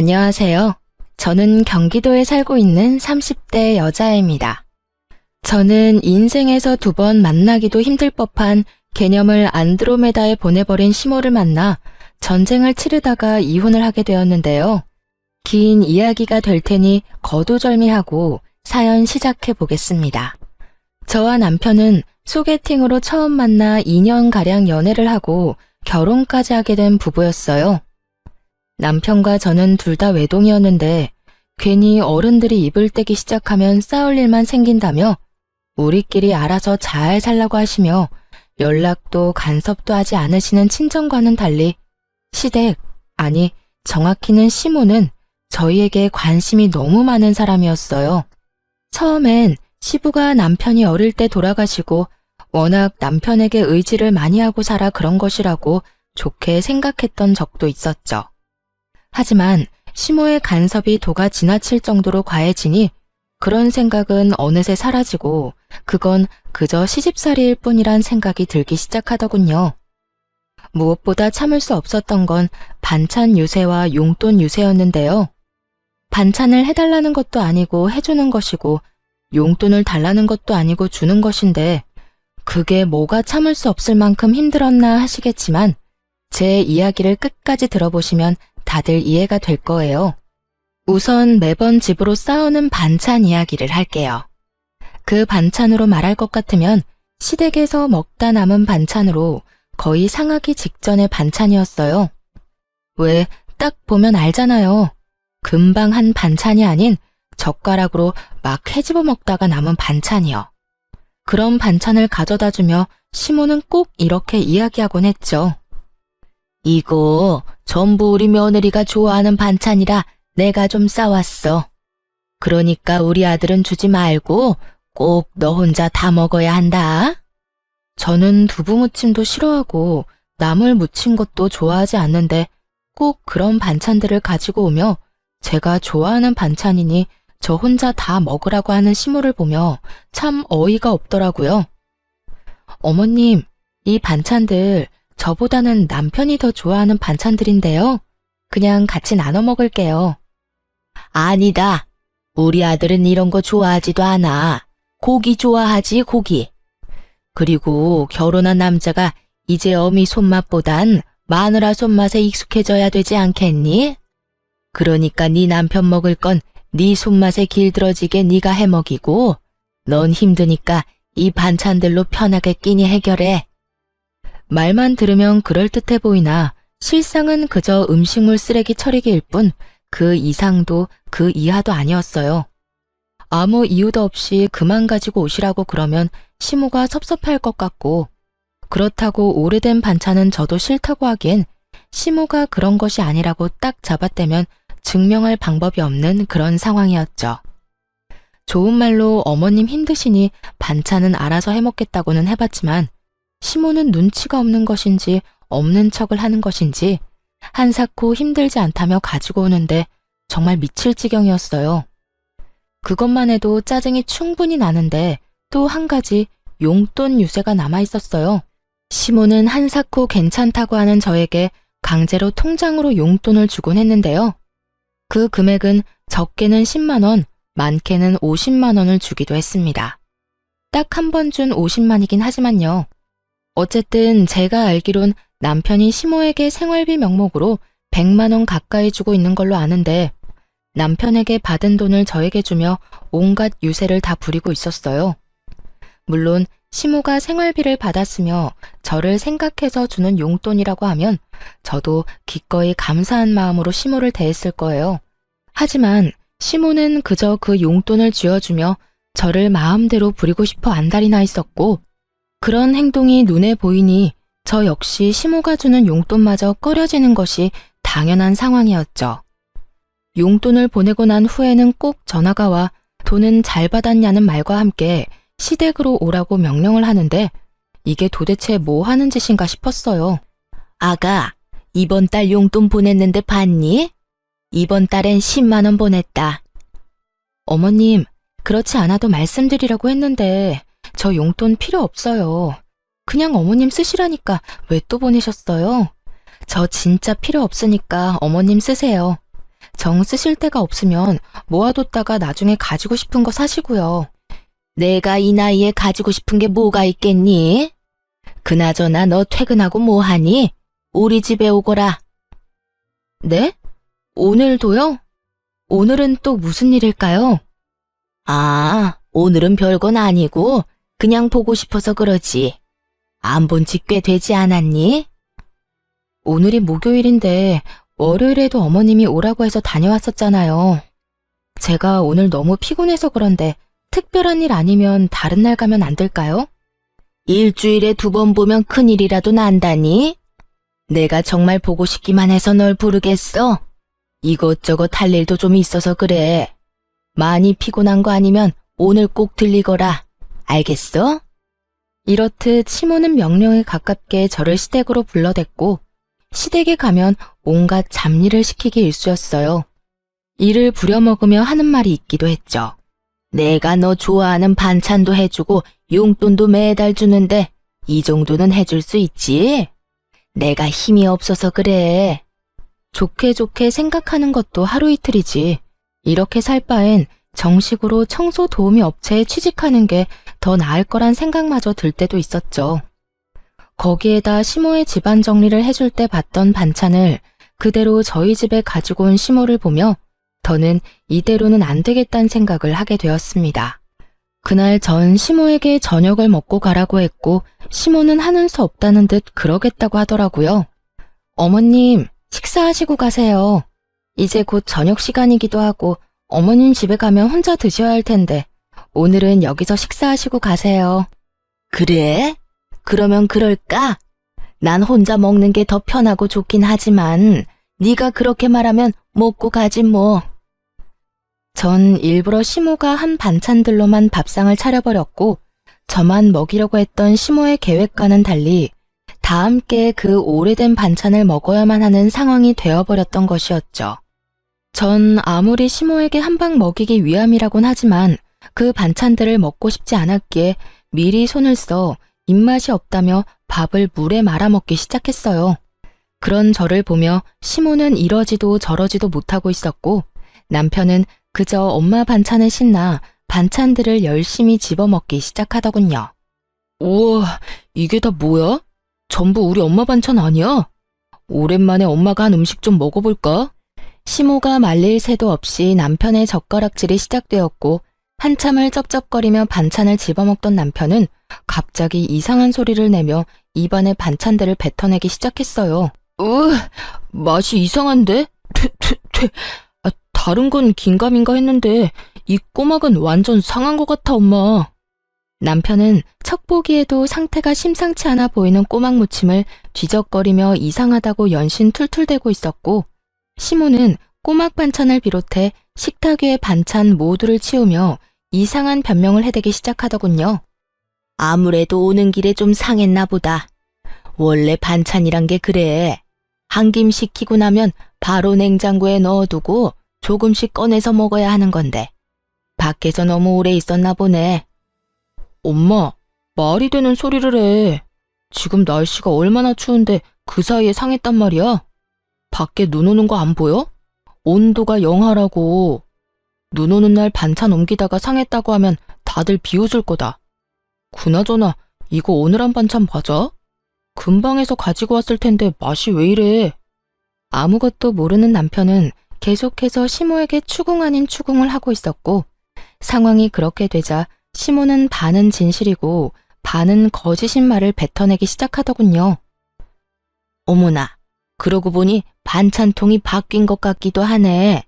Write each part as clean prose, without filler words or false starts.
안녕하세요. 저는 경기도에 살고 있는 30대 여자입니다. 저는 인생에서 2번 만나기도 힘들 법한 개념을 안드로메다에 보내버린 시모를 만나 전쟁을 치르다가 이혼을 하게 되었는데요. 긴 이야기가 될 테니 거두절미하고 사연 시작해 보겠습니다. 저와 남편은 소개팅으로 처음 만나 2년가량 연애를 하고 결혼까지 하게 된 부부였어요. 남편과 저는 둘 다 외동이었는데 괜히 어른들이 입을 떼기 시작하면 싸울 일만 생긴다며 우리끼리 알아서 잘 살라고 하시며 연락도 간섭도 하지 않으시는 친정과는 달리 시댁, 아니 정확히는 시모는 저희에게 관심이 너무 많은 사람이었어요. 처음엔 시부가 남편이 어릴 때 돌아가시고 워낙 남편에게 의지를 많이 하고 살아 그런 것이라고 좋게 생각했던 적도 있었죠. 하지만 시모의 간섭이 도가 지나칠 정도로 과해지니 그런 생각은 어느새 사라지고 그건 그저 시집살이일 뿐이란 생각이 들기 시작하더군요. 무엇보다 참을 수 없었던 건 반찬 유세와 용돈 유세였는데요. 반찬을 해달라는 것도 아니고 해주는 것이고 용돈을 달라는 것도 아니고 주는 것인데 그게 뭐가 참을 수 없을 만큼 힘들었나 하시겠지만 제 이야기를 끝까지 들어보시면 다들 이해가 될 거예요. 우선 매번 집으로 싸우는 반찬 이야기를 할게요. 그 반찬으로 말할 것 같으면 시댁에서 먹다 남은 반찬으로 거의 상하기 직전의 반찬이었어요. 왜 딱 보면 알잖아요. 금방 한 반찬이 아닌 젓가락으로 막 헤집어 먹다가 남은 반찬이요. 그런 반찬을 가져다 주며 시모는 꼭 이렇게 이야기하곤 했죠. 이거 전부 우리 며느리가 좋아하는 반찬이라 내가 좀 싸왔어. 그러니까 우리 아들은 주지 말고 꼭 너 혼자 다 먹어야 한다. 저는 두부무침도 싫어하고 나물 무친 것도 좋아하지 않는데 꼭 그런 반찬들을 가지고 오며 제가 좋아하는 반찬이니 저 혼자 다 먹으라고 하는 시모를 보며 참 어이가 없더라고요. 어머님, 이 반찬들 저보다는 남편이 더 좋아하는 반찬들인데요. 그냥 같이 나눠 먹을게요. 아니다. 우리 아들은 이런 거 좋아하지도 않아. 고기 좋아하지, 고기. 그리고 결혼한 남자가 이제 어미 손맛보단 마누라 손맛에 익숙해져야 되지 않겠니? 그러니까 네 남편 먹을 건 네 손맛에 길들어지게 네가 해먹이고 넌 힘드니까 이 반찬들로 편하게 끼니 해결해. 말만 들으면 그럴듯해 보이나 실상은 그저 음식물 쓰레기 처리기일 뿐 그 이상도 그 이하도 아니었어요. 아무 이유도 없이 그만 가지고 오시라고 그러면 시모가 섭섭할 것 같고 그렇다고 오래된 반찬은 저도 싫다고 하기엔 시모가 그런 것이 아니라고 딱 잡아떼면 증명할 방법이 없는 그런 상황이었죠. 좋은 말로 어머님 힘드시니 반찬은 알아서 해먹겠다고는 해봤지만 시모는 눈치가 없는 것인지 없는 척을 하는 것인지 한사코 힘들지 않다며 가지고 오는데 정말 미칠 지경이었어요. 그것만 해도 짜증이 충분히 나는데 또 한 가지 용돈 유세가 남아있었어요. 시모는 한사코 괜찮다고 하는 저에게 강제로 통장으로 용돈을 주곤 했는데요. 그 금액은 적게는 10만 원, 많게는 50만 원을 주기도 했습니다. 딱 한 번 준 50만이긴 하지만요. 어쨌든 제가 알기론 남편이 시모에게 생활비 명목으로 100만 원 가까이 주고 있는 걸로 아는데 남편에게 받은 돈을 저에게 주며 온갖 유세를 다 부리고 있었어요. 물론 시모가 생활비를 받았으며 저를 생각해서 주는 용돈이라고 하면 저도 기꺼이 감사한 마음으로 시모를 대했을 거예요. 하지만 시모는 그저 그 용돈을 쥐어주며 저를 마음대로 부리고 싶어 안달이 나 있었고 그런 행동이 눈에 보이니 저 역시 시모가 주는 용돈마저 꺼려지는 것이 당연한 상황이었죠. 용돈을 보내고 난 후에는 꼭 전화가 와 돈은 잘 받았냐는 말과 함께 시댁으로 오라고 명령을 하는데 이게 도대체 뭐 하는 짓인가 싶었어요. 아가, 이번 달 용돈 보냈는데 봤니? 이번 달엔 10만 원 보냈다. 어머님, 그렇지 않아도 말씀드리려고 했는데 저 용돈 필요 없어요. 그냥 어머님 쓰시라니까 왜 또 보내셨어요? 저 진짜 필요 없으니까 어머님 쓰세요. 정 쓰실 데가 없으면 모아뒀다가 나중에 가지고 싶은 거 사시고요. 내가 이 나이에 가지고 싶은 게 뭐가 있겠니? 그나저나 너 퇴근하고 뭐 하니? 우리 집에 오거라. 네? 오늘도요? 오늘은 또 무슨 일일까요? 아, 오늘은 별건 아니고 그냥 보고 싶어서 그러지. 안 본 지 꽤 되지 않았니? 오늘이 목요일인데 월요일에도 어머님이 오라고 해서 다녀왔었잖아요. 제가 오늘 너무 피곤해서 그런데 특별한 일 아니면 다른 날 가면 안 될까요? 일주일에 2번 보면 큰일이라도 난다니? 내가 정말 보고 싶기만 해서 널 부르겠어? 이것저것 할 일도 좀 있어서 그래. 많이 피곤한 거 아니면 오늘 꼭 들리거라. 알겠어? 이렇듯 시모는 명령에 가깝게 저를 시댁으로 불러댔고 시댁에 가면 온갖 잡일을 시키기 일쑤였어요. 이를 부려먹으며 하는 말이 있기도 했죠. 내가 너 좋아하는 반찬도 해주고 용돈도 매달 주는데 이 정도는 해줄 수 있지? 내가 힘이 없어서 그래. 좋게 좋게 생각하는 것도 하루 이틀이지. 이렇게 살 바엔 정식으로 청소 도우미 업체에 취직하는 게 더 나을 거란 생각마저 들 때도 있었죠. 거기에다 시모의 집안 정리를 해줄 때 봤던 반찬을 그대로 저희 집에 가지고 온 시모를 보며 더는 이대로는 안 되겠다는 생각을 하게 되었습니다. 그날 전 시모에게 저녁을 먹고 가라고 했고 시모는 하는 수 없다는 듯 그러겠다고 하더라고요. 어머님, 식사하시고 가세요. 이제 곧 저녁 시간이기도 하고 어머님 집에 가면 혼자 드셔야 할 텐데 오늘은 여기서 식사하시고 가세요. 그래? 그러면 그럴까? 난 혼자 먹는 게 더 편하고 좋긴 하지만 네가 그렇게 말하면 먹고 가지 뭐. 전 일부러 시모가 한 반찬들로만 밥상을 차려버렸고 저만 먹이려고 했던 시모의 계획과는 달리 다 함께 그 오래된 반찬을 먹어야만 하는 상황이 되어버렸던 것이었죠. 전 아무리 시모에게 한 방 먹이기 위함이라곤 하지만 그 반찬들을 먹고 싶지 않았기에 미리 손을 써 입맛이 없다며 밥을 물에 말아 먹기 시작했어요. 그런 저를 보며 시모는 이러지도 저러지도 못하고 있었고 남편은 그저 엄마 반찬에 신나 반찬들을 열심히 집어먹기 시작하더군요. 우와, 이게 다 뭐야? 전부 우리 엄마 반찬 아니야? 오랜만에 엄마가 한 음식 좀 먹어볼까? 시모가 말릴 새도 없이 남편의 젓가락질이 시작되었고 한참을 쩝쩝거리며 반찬을 집어먹던 남편은 갑자기 이상한 소리를 내며 입안에 반찬들을 뱉어내기 시작했어요. 맛이 이상한데? 다른 건 긴가민가 했는데 이 꼬막은 완전 상한 것 같아, 엄마. 남편은 척 보기에도 상태가 심상치 않아 보이는 꼬막 무침을 뒤적거리며 이상하다고 연신 툴툴대고 있었고 시모는 꼬막 반찬을 비롯해 식탁 위의 반찬 모두를 치우며 이상한 변명을 해대기 시작하더군요. 아무래도 오는 길에 좀 상했나 보다. 원래 반찬이란 게 그래. 한 김 식히고 나면 바로 냉장고에 넣어두고 조금씩 꺼내서 먹어야 하는 건데 밖에서 너무 오래 있었나 보네. 엄마, 말이 되는 소리를 해. 지금 날씨가 얼마나 추운데 그 사이에 상했단 말이야? 밖에 눈 오는 거 안 보여? 온도가 영하라고. 눈 오는 날 반찬 옮기다가 상했다고 하면 다들 비웃을 거다. 그나저나 이거 오늘 한 반찬 맞아? 금방 해서 가지고 왔을 텐데 맛이 왜 이래? 아무것도 모르는 남편은 계속해서 시모에게 추궁 아닌 추궁을 하고 있었고 상황이 그렇게 되자 시모는 반은 진실이고 반은 거짓인 말을 뱉어내기 시작하더군요. 어머나, 그러고 보니 반찬통이 바뀐 것 같기도 하네.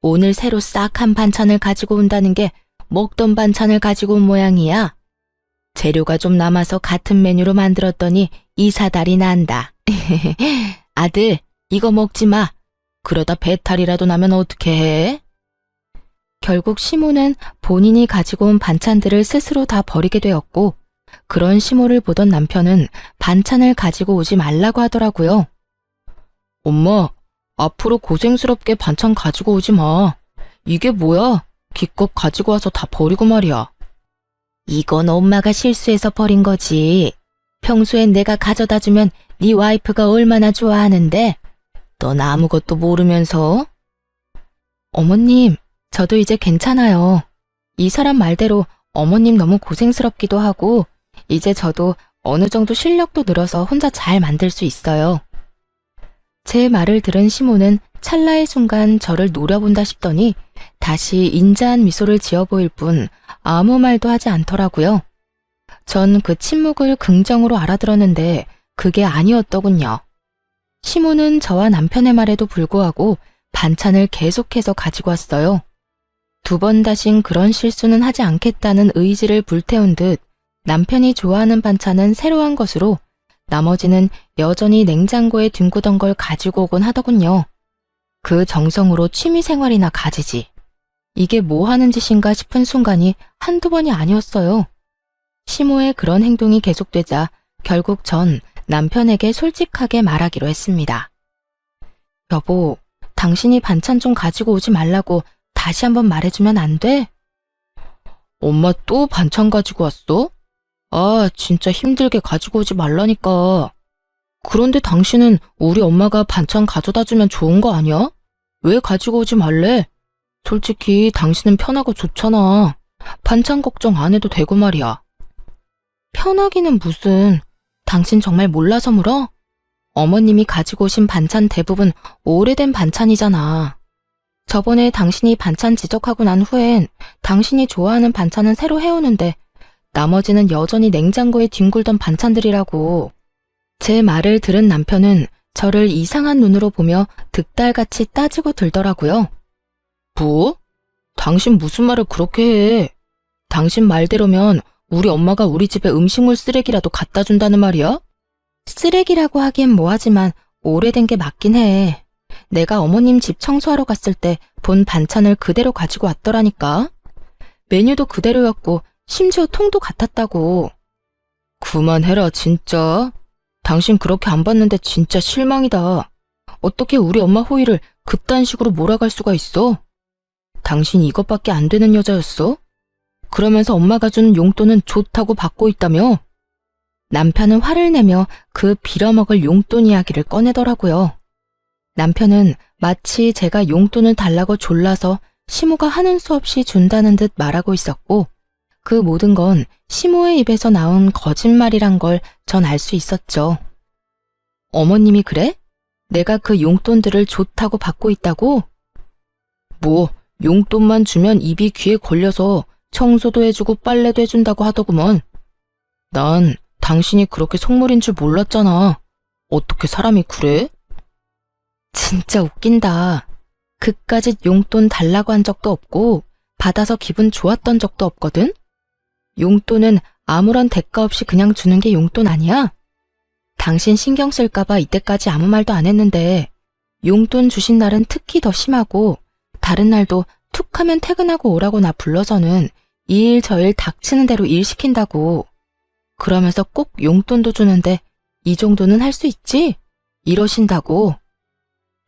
오늘 새로 싹 한 반찬을 가지고 온다는 게 먹던 반찬을 가지고 온 모양이야. 재료가 좀 남아서 같은 메뉴로 만들었더니 이사달이 난다. 아들, 이거 먹지 마. 그러다 배탈이라도 나면 어떻게 해? 결국 시모는 본인이 가지고 온 반찬들을 스스로 다 버리게 되었고 그런 시모를 보던 남편은 반찬을 가지고 오지 말라고 하더라고요. 엄마, 앞으로 고생스럽게 반찬 가지고 오지 마. 이게 뭐야? 기껏 가지고 와서 다 버리고 말이야. 이건 엄마가 실수해서 버린 거지. 평소엔 내가 가져다 주면 네 와이프가 얼마나 좋아하는데 넌 아무것도 모르면서? 어머님, 저도 이제 괜찮아요. 이 사람 말대로 어머님 너무 고생스럽기도 하고, 이제 저도 어느 정도 실력도 늘어서 혼자 잘 만들 수 있어요. 제 말을 들은 시모는 찰나의 순간 저를 노려본다 싶더니 다시 인자한 미소를 지어 보일 뿐 아무 말도 하지 않더라고요. 전 그 침묵을 긍정으로 알아들었는데 그게 아니었더군요. 시모는 저와 남편의 말에도 불구하고 반찬을 계속해서 가지고 왔어요. 2번 다신 그런 실수는 하지 않겠다는 의지를 불태운 듯 남편이 좋아하는 반찬은 새로 한 것으로 나머지는 여전히 냉장고에 뒹구던 걸 가지고 오곤 하더군요. 그 정성으로 취미생활이나 가지지. 이게 뭐 하는 짓인가 싶은 순간이 한두 번이 아니었어요. 시모의 그런 행동이 계속되자 결국 전 남편에게 솔직하게 말하기로 했습니다. 여보, 당신이 반찬 좀 가지고 오지 말라고 다시 한번 말해주면 안 돼? 엄마 또 반찬 가지고 왔어? 아, 진짜 힘들게 가지고 오지 말라니까. 그런데 당신은 우리 엄마가 반찬 가져다 주면 좋은 거 아니야? 왜 가지고 오지 말래? 솔직히 당신은 편하고 좋잖아. 반찬 걱정 안 해도 되고 말이야. 편하기는 무슨. 당신 정말 몰라서 물어? 어머님이 가지고 오신 반찬 대부분 오래된 반찬이잖아. 저번에 당신이 반찬 지적하고 난 후엔 당신이 좋아하는 반찬은 새로 해오는데 나머지는 여전히 냉장고에 뒹굴던 반찬들이라고. 제 말을 들은 남편은 저를 이상한 눈으로 보며 득달같이 따지고 들더라고요. 뭐? 당신 무슨 말을 그렇게 해? 당신 말대로면 우리 엄마가 우리 집에 음식물 쓰레기라도 갖다 준다는 말이야? 쓰레기라고 하기엔 뭐하지만 오래된 게 맞긴 해. 내가 어머님 집 청소하러 갔을 때 본 반찬을 그대로 가지고 왔더라니까. 메뉴도 그대로였고 심지어 통도 같았다고. 그만해라 진짜. 당신 그렇게 안 봤는데 진짜 실망이다. 어떻게 우리 엄마 호의를 그딴 식으로 몰아갈 수가 있어? 당신 이것밖에 안 되는 여자였어? 그러면서 엄마가 준 용돈은 좋다고 받고 있다며? 남편은 화를 내며 그 빌어먹을 용돈 이야기를 꺼내더라고요. 남편은 마치 제가 용돈을 달라고 졸라서 시모가 하는 수 없이 준다는 듯 말하고 있었고 그 모든 건 시모의 입에서 나온 거짓말이란 걸 전 알 수 있었죠. 어머님이 그래? 내가 그 용돈들을 좋다고 받고 있다고? 뭐 용돈만 주면 입이 귀에 걸려서 청소도 해주고 빨래도 해준다고 하더구먼. 난 당신이 그렇게 속물인 줄 몰랐잖아. 어떻게 사람이 그래? 진짜 웃긴다. 그까짓 용돈 달라고 한 적도 없고 받아서 기분 좋았던 적도 없거든? 용돈은 아무런 대가 없이 그냥 주는 게 용돈 아니야? 당신 신경 쓸까봐 이때까지 아무 말도 안 했는데 용돈 주신 날은 특히 더 심하고 다른 날도 툭 하면 퇴근하고 오라고 나 불러서는 이 일 저 일 닥치는 대로 일 시킨다고. 그러면서 꼭 용돈도 주는데 이 정도는 할 수 있지? 이러신다고.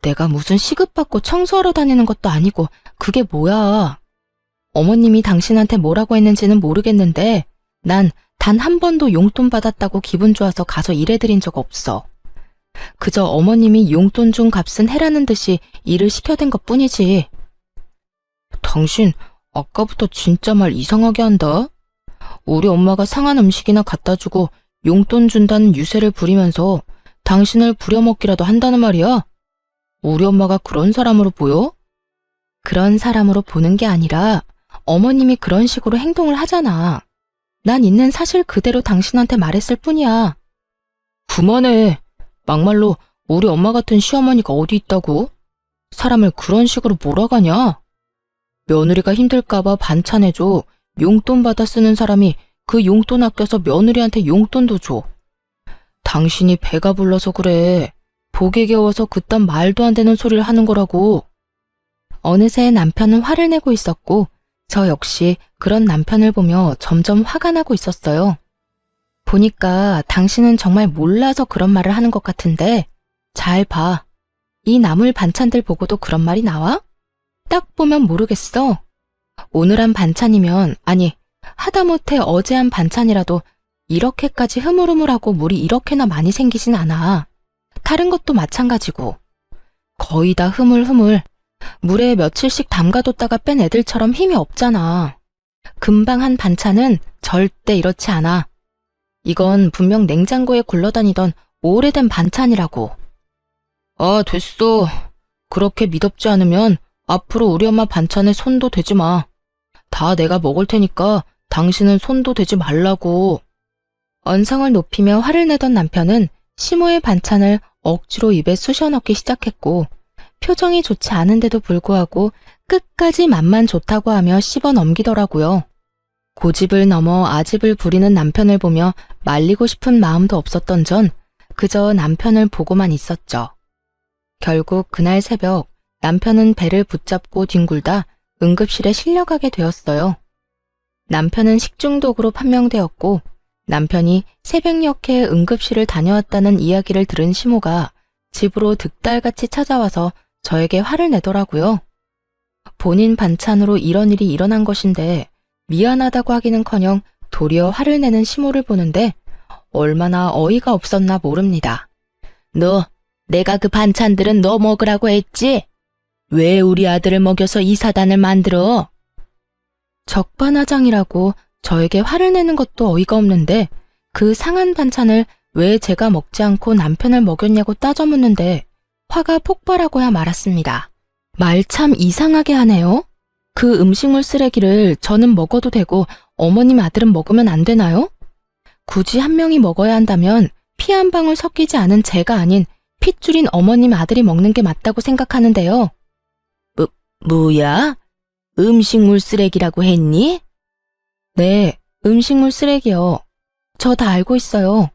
내가 무슨 시급받고 청소하러 다니는 것도 아니고 그게 뭐야. 어머님이 당신한테 뭐라고 했는지는 모르겠는데 난 단 한 번도 용돈 받았다고 기분 좋아서 가서 일해드린 적 없어. 그저 어머님이 용돈 준 값은 해라는 듯이 일을 시켜댄 것뿐이지. 당신 아까부터 진짜 말 이상하게 한다. 우리 엄마가 상한 음식이나 갖다 주고 용돈 준다는 유세를 부리면서 당신을 부려먹기라도 한다는 말이야? 우리 엄마가 그런 사람으로 보여? 그런 사람으로 보는 게 아니라 어머님이 그런 식으로 행동을 하잖아. 난 있는 사실 그대로 당신한테 말했을 뿐이야. 그만해. 막말로 우리 엄마 같은 시어머니가 어디 있다고? 사람을 그런 식으로 몰아가냐? 며느리가 힘들까봐 반찬해줘. 용돈 받아 쓰는 사람이 그 용돈 아껴서 며느리한테 용돈도 줘. 당신이 배가 불러서 그래. 복에 겨워서 그딴 말도 안 되는 소리를 하는 거라고. 어느새 남편은 화를 내고 있었고 저 역시 그런 남편을 보며 점점 화가 나고 있었어요. 보니까 당신은 정말 몰라서 그런 말을 하는 것 같은데 잘 봐. 이 나물 반찬들 보고도 그런 말이 나와? 딱 보면 모르겠어. 오늘 한 반찬이면 아니 하다못해 어제 한 반찬이라도 이렇게까지 흐물흐물하고 물이 이렇게나 많이 생기진 않아. 다른 것도 마찬가지고. 거의 다 흐물흐물. 물에 며칠씩 담가뒀다가 뺀 애들처럼 힘이 없잖아. 금방 한 반찬은 절대 이렇지 않아. 이건 분명 냉장고에 굴러다니던 오래된 반찬이라고. 아, 됐어. 그렇게 미덥지 않으면 앞으로 우리 엄마 반찬에 손도 대지 마. 다 내가 먹을 테니까 당신은 손도 대지 말라고. 언성을 높이며 화를 내던 남편은 시모의 반찬을 억지로 입에 쑤셔 넣기 시작했고, 표정이 좋지 않은데도 불구하고 끝까지 맛만 좋다고 하며 씹어 넘기더라고요. 고집을 넘어 아집을 부리는 남편을 보며 말리고 싶은 마음도 없었던 전 그저 남편을 보고만 있었죠. 결국 그날 새벽 남편은 배를 붙잡고 뒹굴다 응급실에 실려가게 되었어요. 남편은 식중독으로 판명되었고, 남편이 새벽녘에 응급실을 다녀왔다는 이야기를 들은 시모가 집으로 득달같이 찾아와서 저에게 화를 내더라고요. 본인 반찬으로 이런 일이 일어난 것인데 미안하다고 하기는커녕 도리어 화를 내는 시모를 보는데 얼마나 어이가 없었나 모릅니다. 너, 내가 그 반찬들은 너 먹으라고 했지? 왜 우리 아들을 먹여서 이 사단을 만들어? 적반하장이라고 저에게 화를 내는 것도 어이가 없는데 그 상한 반찬을 왜 제가 먹지 않고 남편을 먹였냐고 따져 묻는데 화가 폭발하고야 말았습니다. 말 참 이상하게 하네요. 그 음식물 쓰레기를 저는 먹어도 되고 어머님 아들은 먹으면 안 되나요? 굳이 한 명이 먹어야 한다면 피 한 방울 섞이지 않은 제가 아닌 핏줄인 어머님 아들이 먹는 게 맞다고 생각하는데요. 뭐야? 음식물 쓰레기라고 했니? 네, 음식물 쓰레기요. 저 다 알고 있어요.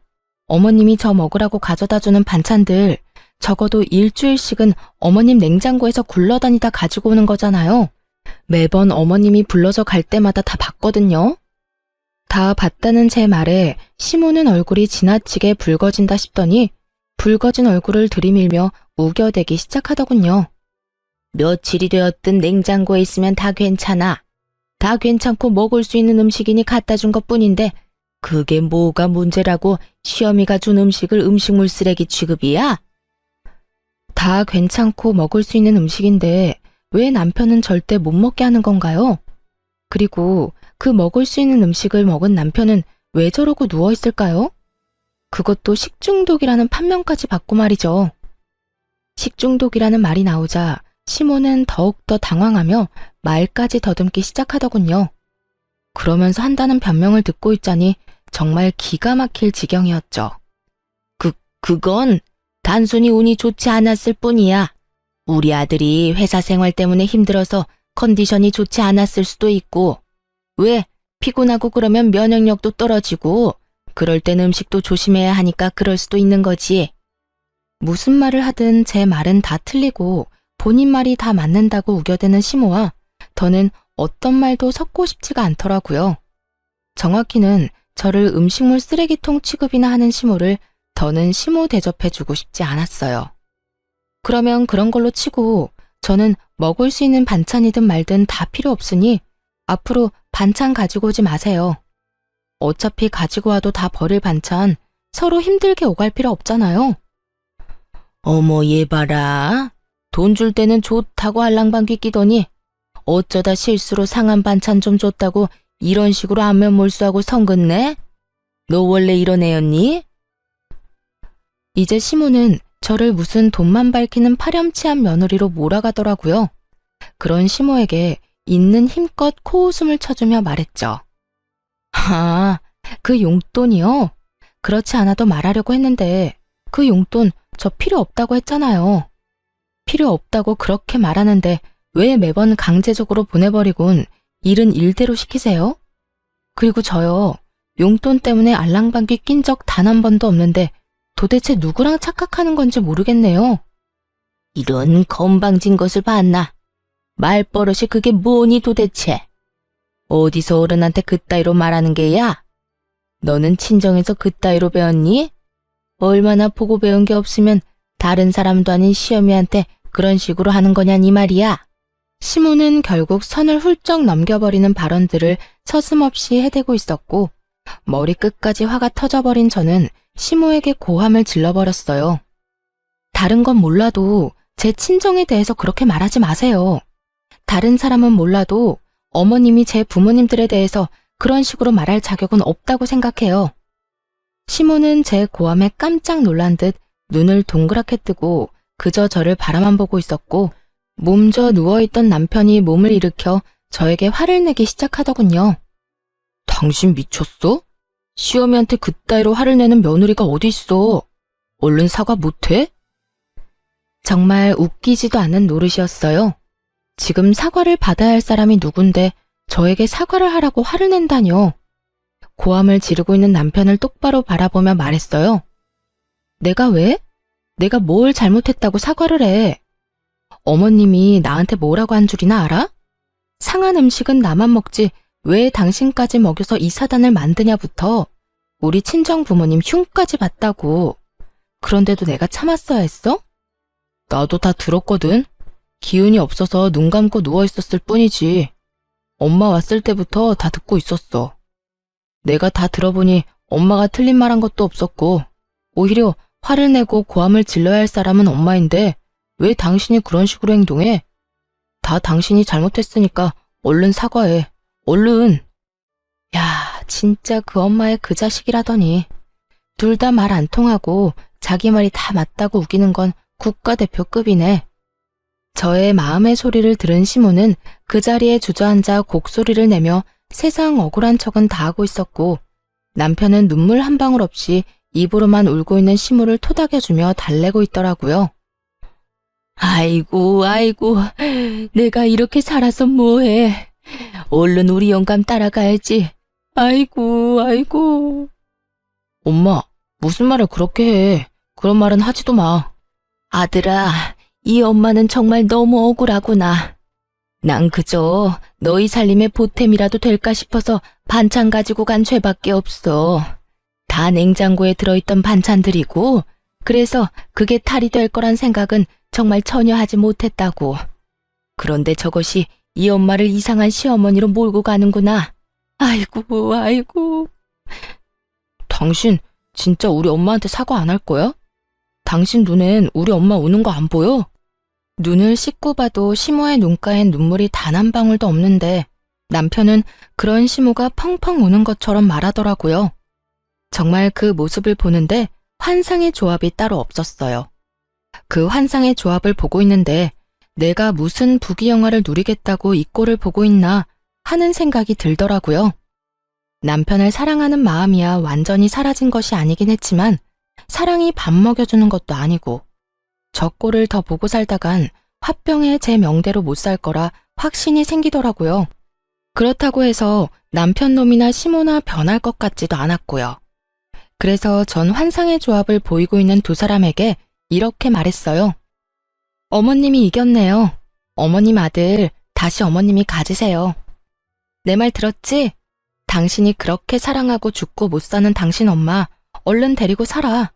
어머님이 저 먹으라고 가져다주는 반찬들 적어도 일주일씩은 어머님 냉장고에서 굴러다니다 가지고 오는 거잖아요. 매번 어머님이 불러서 갈 때마다 다 봤거든요. 다 봤다는 제 말에 시모는 얼굴이 지나치게 붉어진다 싶더니 붉어진 얼굴을 들이밀며 우겨대기 시작하더군요. 며칠이 되었든 냉장고에 있으면 다 괜찮아. 다 괜찮고 먹을 수 있는 음식이니 갖다 준 것뿐인데 그게 뭐가 문제라고 시어미가 준 음식을 음식물 쓰레기 취급이야? 다 괜찮고 먹을 수 있는 음식인데 왜 남편은 절대 못 먹게 하는 건가요? 그리고 그 먹을 수 있는 음식을 먹은 남편은 왜 저러고 누워있을까요? 그것도 식중독이라는 판명까지 받고 말이죠. 식중독이라는 말이 나오자 시모는 더욱더 당황하며 말까지 더듬기 시작하더군요. 그러면서 한다는 변명을 듣고 있자니 정말 기가 막힐 지경이었죠. 그건 단순히 운이 좋지 않았을 뿐이야. 우리 아들이 회사 생활 때문에 힘들어서 컨디션이 좋지 않았을 수도 있고, 왜 피곤하고 그러면 면역력도 떨어지고, 그럴 땐 음식도 조심해야 하니까 그럴 수도 있는 거지. 무슨 말을 하든 제 말은 다 틀리고 본인 말이 다 맞는다고 우겨대는 시모와 더는 어떤 말도 섞고 싶지가 않더라고요. 정확히는 저를 음식물 쓰레기통 취급이나 하는 시모를 더는 시모 대접해주고 싶지 않았어요. 그러면 그런 걸로 치고 저는 먹을 수 있는 반찬이든 말든 다 필요 없으니 앞으로 반찬 가지고 오지 마세요. 어차피 가지고 와도 다 버릴 반찬 서로 힘들게 오갈 필요 없잖아요. 어머 얘 봐라. 돈 줄 때는 좋다고 알랑방귀 끼더니 어쩌다 실수로 상한 반찬 좀 줬다고 이런 식으로 안면 몰수하고 성 긋네? 너 원래 이런 애였니? 이제 시모는 저를 무슨 돈만 밝히는 파렴치한 며느리로 몰아가더라고요. 그런 시모에게 있는 힘껏 코웃음을 쳐주며 말했죠. 아, 그 용돈이요? 그렇지 않아도 말하려고 했는데 그 용돈 저 필요 없다고 했잖아요. 필요 없다고 그렇게 말하는데 왜 매번 강제적으로 보내버리곤 일은 일대로 시키세요? 그리고 저요, 용돈 때문에 알랑방귀 낀 적 단 한 번도 없는데 도대체 누구랑 착각하는 건지 모르겠네요. 이런 건방진 것을 봤나? 말버릇이 그게 뭐니 도대체? 어디서 어른한테 그따위로 말하는 게야? 너는 친정에서 그따위로 배웠니? 얼마나 보고 배운 게 없으면 다른 사람도 아닌 시어미한테 그런 식으로 하는 거냐니 말이야. 시모는 결국 선을 훌쩍 넘겨버리는 발언들을 서슴없이 해대고 있었고 머리끝까지 화가 터져버린 저는 시모에게 고함을 질러버렸어요. 다른 건 몰라도 제 친정에 대해서 그렇게 말하지 마세요. 다른 사람은 몰라도 어머님이 제 부모님들에 대해서 그런 식으로 말할 자격은 없다고 생각해요. 시모는 제 고함에 깜짝 놀란 듯 눈을 동그랗게 뜨고 그저 저를 바라만 보고 있었고, 몸져 누워있던 남편이 몸을 일으켜 저에게 화를 내기 시작하더군요. 당신 미쳤어? 시어미한테 그따위로 화를 내는 며느리가 어디 있어? 얼른 사과 못해? 정말 웃기지도 않은 노릇이었어요. 지금 사과를 받아야 할 사람이 누군데 저에게 사과를 하라고 화를 낸다뇨. 고함을 지르고 있는 남편을 똑바로 바라보며 말했어요. 내가 왜? 내가 뭘 잘못했다고 사과를 해? 어머님이 나한테 뭐라고 한 줄이나 알아? 상한 음식은 나만 먹지 왜 당신까지 먹여서 이 사단을 만드냐부터 우리 친정 부모님 흉까지 봤다고. 그런데도 내가 참았어야 했어? 나도 다 들었거든. 기운이 없어서 눈 감고 누워있었을 뿐이지. 엄마 왔을 때부터 다 듣고 있었어. 내가 다 들어보니 엄마가 틀린 말 한 것도 없었고, 오히려 화를 내고 고함을 질러야 할 사람은 엄마인데 왜 당신이 그런 식으로 행동해? 다 당신이 잘못했으니까 얼른 사과해. 얼른. 야, 진짜 그 엄마의 그 자식이라더니. 둘 다 말 안 통하고 자기 말이 다 맞다고 우기는 건 국가대표급이네. 저의 마음의 소리를 들은 시모는 그 자리에 주저앉아 곡소리를 내며 세상 억울한 척은 다 하고 있었고, 남편은 눈물 한 방울 없이 입으로만 울고 있는 시모를 토닥여주며 달래고 있더라고요. 아이고, 아이고, 내가 이렇게 살아서 뭐해. 얼른 우리 영감 따라가야지. 아이고, 아이고. 엄마, 무슨 말을 그렇게 해. 그런 말은 하지도 마. 아들아, 이 엄마는 정말 너무 억울하구나. 난 그저 너희 살림의 보탬이라도 될까 싶어서 반찬 가지고 간 죄밖에 없어. 다 냉장고에 들어있던 반찬들이고, 그래서 그게 탈이 될 거란 생각은 정말 전혀 하지 못했다고. 그런데 저것이 이 엄마를 이상한 시어머니로 몰고 가는구나. 아이고, 아이고. 당신 진짜 우리 엄마한테 사과 안 할 거야? 당신 눈엔 우리 엄마 우는 거 안 보여? 눈을 씻고 봐도 시모의 눈가엔 눈물이 단 한 방울도 없는데 남편은 그런 시모가 펑펑 우는 것처럼 말하더라고요. 정말 그 모습을 보는데 환상의 조합이 따로 없었어요. 그 환상의 조합을 보고 있는데 내가 무슨 부귀영화를 누리겠다고 이 꼴을 보고 있나 하는 생각이 들더라고요. 남편을 사랑하는 마음이야 완전히 사라진 것이 아니긴 했지만 사랑이 밥 먹여주는 것도 아니고 저 꼴을 더 보고 살다간 화병에 제 명대로 못 살 거라 확신이 생기더라고요. 그렇다고 해서 남편 놈이나 시모나 변할 것 같지도 않았고요. 그래서 전 환상의 조합을 보이고 있는 두 사람에게 이렇게 말했어요. 어머님이 이겼네요. 어머님 아들, 다시 어머님이 가지세요. 내 말 들었지? 당신이 그렇게 사랑하고 죽고 못 사는 당신 엄마, 얼른 데리고 살아.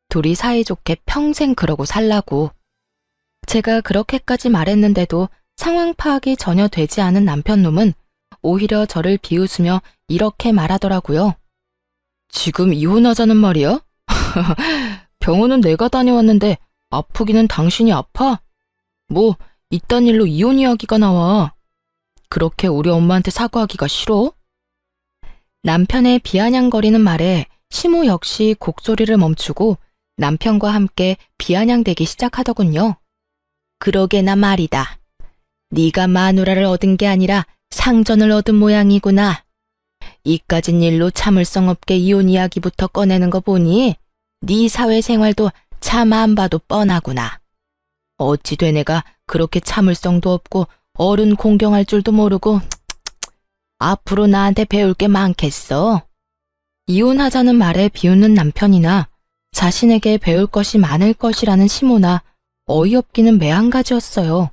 둘이 사이좋게 평생 그러고 살라고. 제가 그렇게까지 말했는데도 상황 파악이 전혀 되지 않은 남편놈은 오히려 저를 비웃으며 이렇게 말하더라고요. 지금 이혼하자는 말이야? 병원은 내가 다녀왔는데 아프기는 당신이 아파? 뭐 이딴 일로 이혼 이야기가 나와. 그렇게 우리 엄마한테 사과하기가 싫어? 남편의 비아냥거리는 말에 시모 역시 곡소리를 멈추고 남편과 함께 비아냥대기 시작하더군요. 그러게나 말이다. 네가 마누라를 얻은 게 아니라 상전을 얻은 모양이구나. 이까진 일로 참을성 없게 이혼 이야기부터 꺼내는 거 보니 네 사회생활도 참 안 봐도 뻔하구나. 어찌 돼 내가 그렇게 참을성도 없고 어른 공경할 줄도 모르고 앞으로 나한테 배울 게 많겠어. 이혼하자는 말에 비웃는 남편이나 자신에게 배울 것이 많을 것이라는 시모나 어이없기는 매한가지였어요.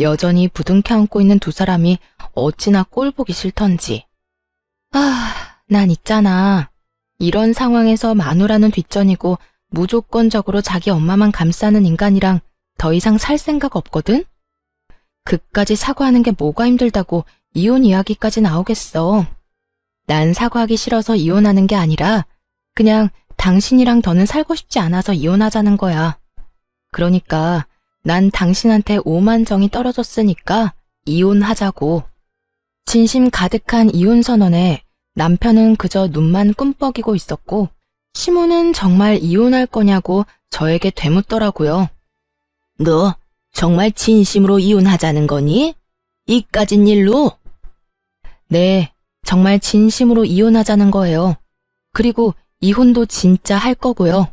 여전히 부둥켜 안고 있는 두 사람이 어찌나 꼴보기 싫던지. 난 있잖아. 이런 상황에서 마누라는 뒷전이고 무조건적으로 자기 엄마만 감싸는 인간이랑 더 이상 살 생각 없거든? 그까지 사과하는 게 뭐가 힘들다고 이혼 이야기까지 나오겠어. 난 사과하기 싫어서 이혼하는 게 아니라 그냥 당신이랑 더는 살고 싶지 않아서 이혼하자는 거야. 그러니까 난 당신한테 오만정이 떨어졌으니까 이혼하자고. 진심 가득한 이혼 선언에 남편은 그저 눈만 꿈뻑이고 있었고, 시모는 정말 이혼할 거냐고 저에게 되묻더라고요. 너 정말 진심으로 이혼하자는 거니? 이까진 일로? 네, 정말 진심으로 이혼하자는 거예요. 그리고 이혼도 진짜 할 거고요.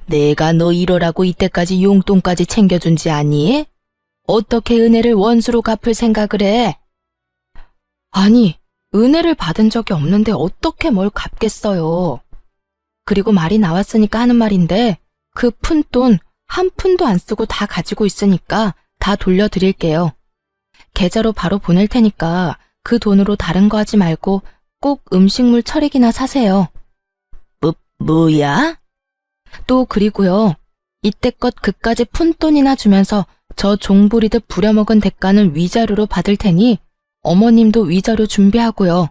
내가 너 이러라고 이때까지 용돈까지 챙겨준지 아니? 어떻게 은혜를 원수로 갚을 생각을 해? 아니, 은혜를 받은 적이 없는데 어떻게 뭘 갚겠어요. 그리고 말이 나왔으니까 하는 말인데 그 푼돈 한 푼도 안 쓰고 다 가지고 있으니까 다 돌려드릴게요. 계좌로 바로 보낼 테니까 그 돈으로 다른 거 하지 말고 꼭 음식물 처리기나 사세요. 뭐야? 또 그리고요. 이때껏 그까지 푼돈이나 주면서 저 종부리듯 부려먹은 대가는 위자료로 받을 테니 어머님도 위자료 준비하고요.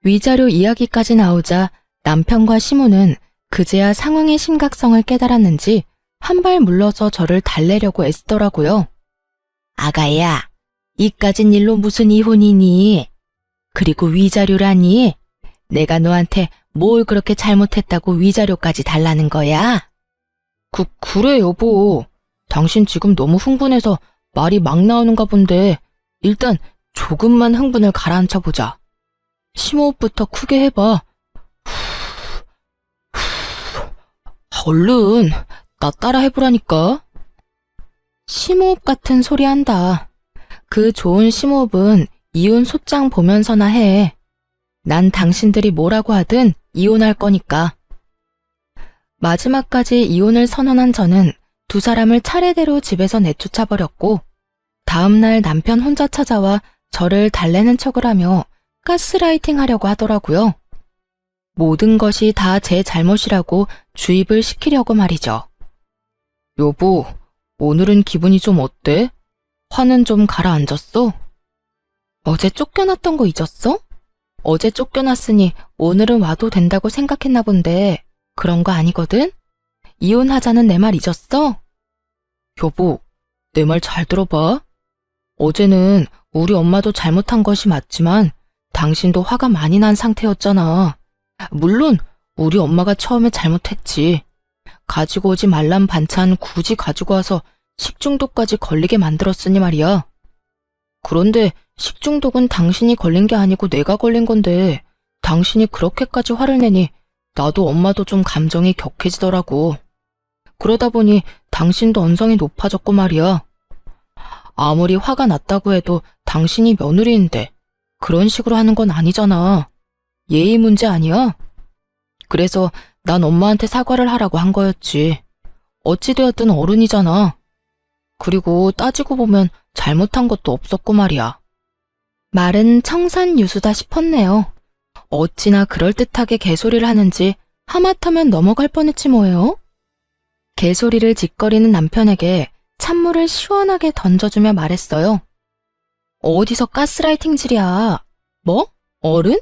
위자료 이야기까지 나오자 남편과 시모는 그제야 상황의 심각성을 깨달았는지 한 발 물러서 저를 달래려고 애쓰더라고요. 아가야, 이까진 일로 무슨 이혼이니? 그리고 위자료라니? 내가 너한테 뭘 그렇게 잘못했다고 위자료까지 달라는 거야? 그래 여보. 당신 지금 너무 흥분해서 말이 막 나오는가 본데 일단 조금만 흥분을 가라앉혀보자. 심호흡부터 크게 해봐. 얼른 나 따라 해보라니까. 심호흡 같은 소리 한다. 그 좋은 심호흡은 이혼 소장 보면서나 해. 난 당신들이 뭐라고 하든 이혼할 거니까. 마지막까지 이혼을 선언한 저는 두 사람을 차례대로 집에서 내쫓아버렸고 다음날 남편 혼자 찾아와 저를 달래는 척을 하며 가스라이팅 하려고 하더라고요. 모든 것이 다 제 잘못이라고 주입을 시키려고 말이죠. 여보, 오늘은 기분이 좀 어때? 화는 좀 가라앉았어? 어제 쫓겨났던 거 잊었어? 어제 쫓겨났으니 오늘은 와도 된다고 생각했나 본데 그런 거 아니거든? 이혼하자는 내 말 잊었어? 여보, 내 말 잘 들어봐. 어제는 우리 엄마도 잘못한 것이 맞지만 당신도 화가 많이 난 상태였잖아. 물론 우리 엄마가 처음에 잘못했지. 가지고 오지 말란 반찬 굳이 가지고 와서 식중독까지 걸리게 만들었으니 말이야. 그런데 식중독은 당신이 걸린 게 아니고 내가 걸린 건데 당신이 그렇게까지 화를 내니 나도 엄마도 좀 감정이 격해지더라고. 그러다 보니 당신도 언성이 높아졌고 말이야. 아무리 화가 났다고 해도 당신이 며느리인데 그런 식으로 하는 건 아니잖아. 예의 문제 아니야? 그래서 난 엄마한테 사과를 하라고 한 거였지. 어찌되었든 어른이잖아. 그리고 따지고 보면 잘못한 것도 없었고 말이야. 말은 청산유수다 싶었네요. 어찌나 그럴듯하게 개소리를 하는지 하마터면 넘어갈 뻔했지 뭐예요. 개소리를 짓거리는 남편에게 찬물을 시원하게 던져주며 말했어요. 어디서 가스라이팅질이야. 뭐? 어른?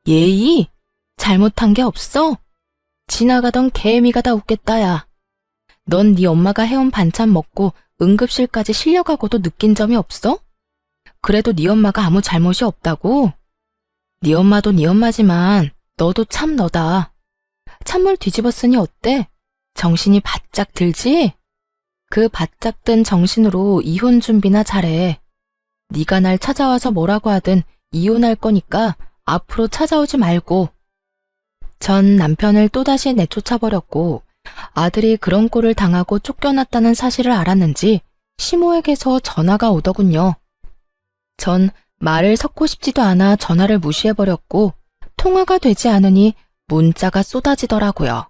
예의? 잘못한 게 없어? 지나가던 개미가 다 웃겠다 야. 넌 네 엄마가 해온 반찬 먹고 응급실까지 실려가고도 느낀 점이 없어? 그래도 네 엄마가 아무 잘못이 없다고? 네 엄마도 네 엄마지만 너도 참 너다. 찬물 뒤집었으니 어때? 정신이 바짝 들지? 그 바짝 든 정신으로 이혼 준비나 잘해. 네가 날 찾아와서 뭐라고 하든 이혼할 거니까 앞으로 찾아오지 말고. 전 남편을 또다시 내쫓아버렸고 아들이 그런 꼴을 당하고 쫓겨났다는 사실을 알았는지 시모에게서 전화가 오더군요. 전 말을 섞고 싶지도 않아 전화를 무시해버렸고 통화가 되지 않으니 문자가 쏟아지더라고요.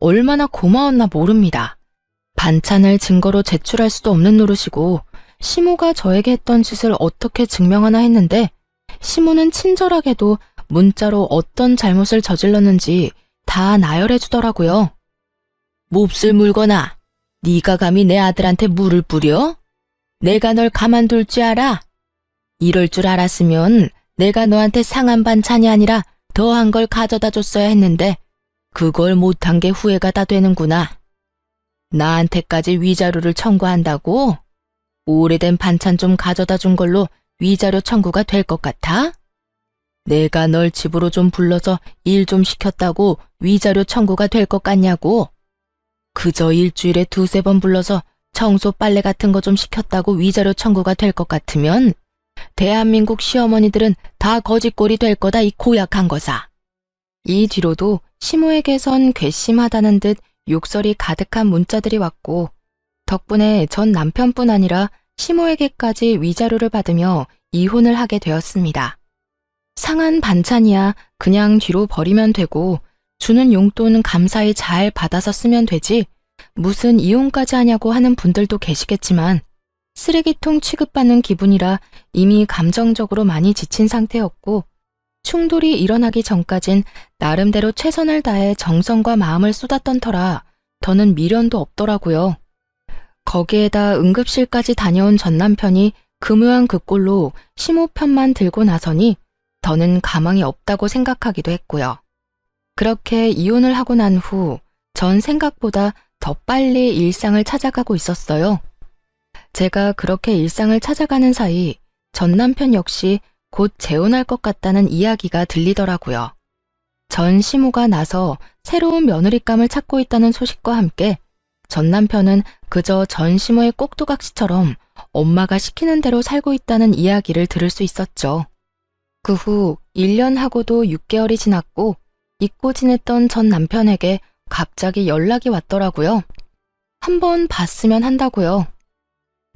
얼마나 고마웠나 모릅니다. 반찬을 증거로 제출할 수도 없는 노릇이고 시모가 저에게 했던 짓을 어떻게 증명하나 했는데 시모는 친절하게도 문자로 어떤 잘못을 저질렀는지 다 나열해 주더라고요. 몹쓸 물거나 네가 감히 내 아들한테 물을 뿌려? 내가 널 가만둘 줄 알아? 이럴 줄 알았으면 내가 너한테 상한 반찬이 아니라 더한 걸 가져다 줬어야 했는데 그걸 못한 게 후회가 다 되는구나. 나한테까지 위자료를 청구한다고? 오래된 반찬 좀 가져다 준 걸로 위자료 청구가 될 것 같아? 내가 널 집으로 좀 불러서 일 좀 시켰다고 위자료 청구가 될 것 같냐고? 그저 일주일에 두세 번 불러서 청소 빨래 같은 거 좀 시켰다고 위자료 청구가 될 것 같으면 대한민국 시어머니들은 다 거짓골이 될 거다, 이 고약한 거사. 이 뒤로도 시모에게선 괘씸하다는 듯 욕설이 가득한 문자들이 왔고, 덕분에 전 남편뿐 아니라 시모에게까지 위자료를 받으며 이혼을 하게 되었습니다. 상한 반찬이야 그냥 뒤로 버리면 되고, 주는 용돈 감사히 잘 받아서 쓰면 되지 무슨 이혼까지 하냐고 하는 분들도 계시겠지만, 쓰레기통 취급받는 기분이라 이미 감정적으로 많이 지친 상태였고, 충돌이 일어나기 전까진 나름대로 최선을 다해 정성과 마음을 쏟았던 터라 더는 미련도 없더라고요. 거기에다 응급실까지 다녀온 전 남편이 금요한 그 꼴로 시모 편만 들고 나서니 더는 가망이 없다고 생각하기도 했고요. 그렇게 이혼을 하고 난 후 전 생각보다 더 빨리 일상을 찾아가고 있었어요. 제가 그렇게 일상을 찾아가는 사이 전 남편 역시 곧 재혼할 것 같다는 이야기가 들리더라고요. 전 시모가 나서 새로운 며느리감을 찾고 있다는 소식과 함께 전 남편은 그저 전 시모의 꼭두각시처럼 엄마가 시키는 대로 살고 있다는 이야기를 들을 수 있었죠. 그 후 1년하고도 6개월이 지났고 잊고 지냈던 전 남편에게 갑자기 연락이 왔더라고요. 한번 봤으면 한다고요.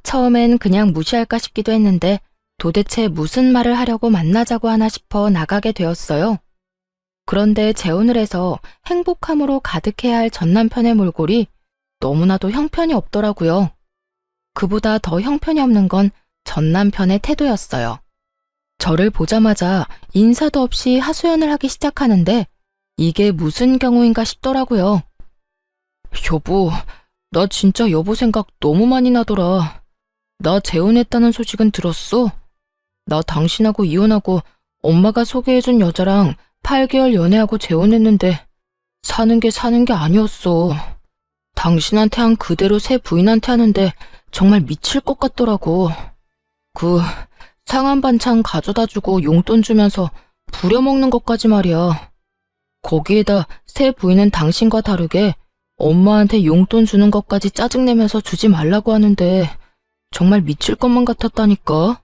처음엔 그냥 무시할까 싶기도 했는데 도대체 무슨 말을 하려고 만나자고 하나 싶어 나가게 되었어요. 그런데 재혼을 해서 행복함으로 가득해야 할 전 남편의 몰골이 너무나도 형편이 없더라고요. 그보다 더 형편이 없는 건 전 남편의 태도였어요. 저를 보자마자 인사도 없이 하소연을 하기 시작하는데 이게 무슨 경우인가 싶더라고요. 여보, 나 진짜 여보 생각 너무 많이 나더라. 나 재혼했다는 소식은 들었어? 나 당신하고 이혼하고 엄마가 소개해준 여자랑 8개월 연애하고 재혼했는데 사는 게 아니었어. 당신한테 한 그대로 새 부인한테 하는데 정말 미칠 것 같더라고. 그 상한 반찬 가져다 주고 용돈 주면서 부려먹는 것까지 말이야. 거기에다 새 부인은 당신과 다르게 엄마한테 용돈 주는 것까지 짜증내면서 주지 말라고 하는데 정말 미칠 것만 같았다니까.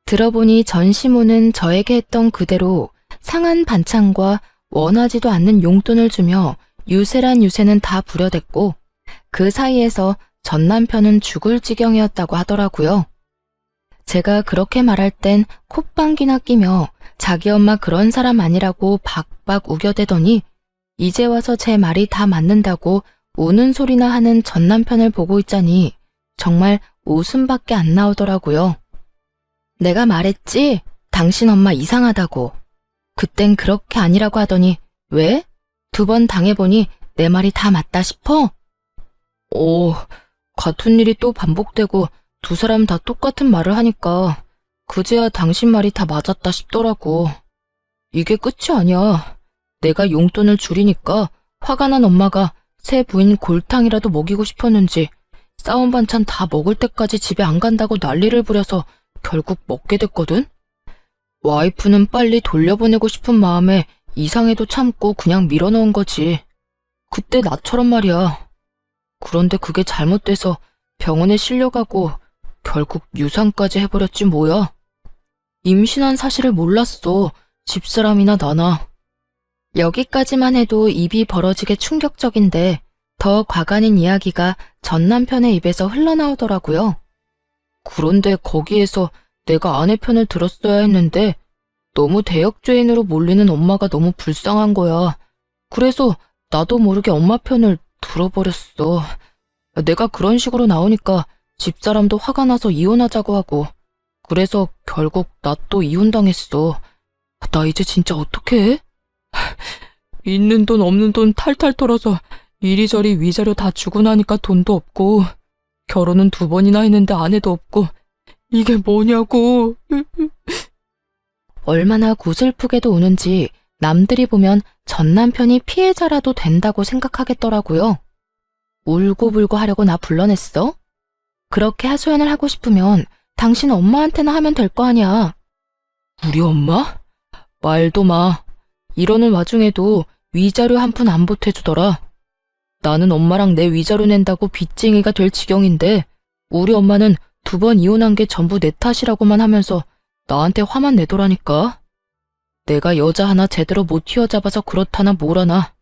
들어보니 전 시모는 저에게 했던 그대로 상한 반찬과 원하지도 않는 용돈을 주며 유세란 유세는 다 부려댔고, 그 사이에서 전 남편은 죽을 지경이었다고 하더라고요. 제가 그렇게 말할 땐 콧방귀나 끼며 자기 엄마 그런 사람 아니라고 박박 우겨대더니 이제 와서 제 말이 다 맞는다고 우는 소리나 하는 전 남편을 보고 있자니 정말 웃음밖에 안 나오더라고요. 내가 말했지? 당신 엄마 이상하다고. 그땐 그렇게 아니라고 하더니 왜? 2번 당해보니 내 말이 다 맞다 싶어? 같은 일이 또 반복되고 두 사람 다 똑같은 말을 하니까 그제야 당신 말이 다 맞았다 싶더라고. 이게 끝이 아니야. 내가 용돈을 줄이니까 화가 난 엄마가 새 부인 골탕이라도 먹이고 싶었는지 싸운 반찬 다 먹을 때까지 집에 안 간다고 난리를 부려서 결국 먹게 됐거든? 와이프는 빨리 돌려보내고 싶은 마음에 이상해도 참고 그냥 밀어넣은 거지. 그때 나처럼 말이야. 그런데 그게 잘못돼서 병원에 실려가고 결국 유산까지 해버렸지 뭐야. 임신한 사실을 몰랐어. 집사람이나 나나. 여기까지만 해도 입이 벌어지게 충격적인데 더 과간인 이야기가 전 남편의 입에서 흘러나오더라고요. 그런데 거기에서 내가 아내 편을 들었어야 했는데 너무 대역죄인으로 몰리는 엄마가 너무 불쌍한 거야. 그래서 나도 모르게 엄마 편을 들어버렸어. 내가 그런 식으로 나오니까 집사람도 화가 나서 이혼하자고 하고, 그래서 결국 나 또 이혼당했어. 나 이제 진짜 어떡해? 있는 돈 없는 돈 탈탈 털어서 이리저리 위자료 다 주고 나니까 돈도 없고, 결혼은 2번이나 했는데 아내도 없고, 이게 뭐냐고. 얼마나 구슬프게도 우는지 남들이 보면 전 남편이 피해자라도 된다고 생각하겠더라고요. 울고불고 하려고 나 불러냈어? 그렇게 하소연을 하고 싶으면 당신 엄마한테나 하면 될 거 아니야. 우리 엄마? 말도 마. 이러는 와중에도 위자료 한 푼 안 보태주더라. 나는 엄마랑 내 위자료 낸다고 빚쟁이가 될 지경인데 우리 엄마는 2번 이혼한 게 전부 내 탓이라고만 하면서 나한테 화만 내더라니까. 내가 여자 하나 제대로 못 휘어잡아서 그렇다나 뭐라나.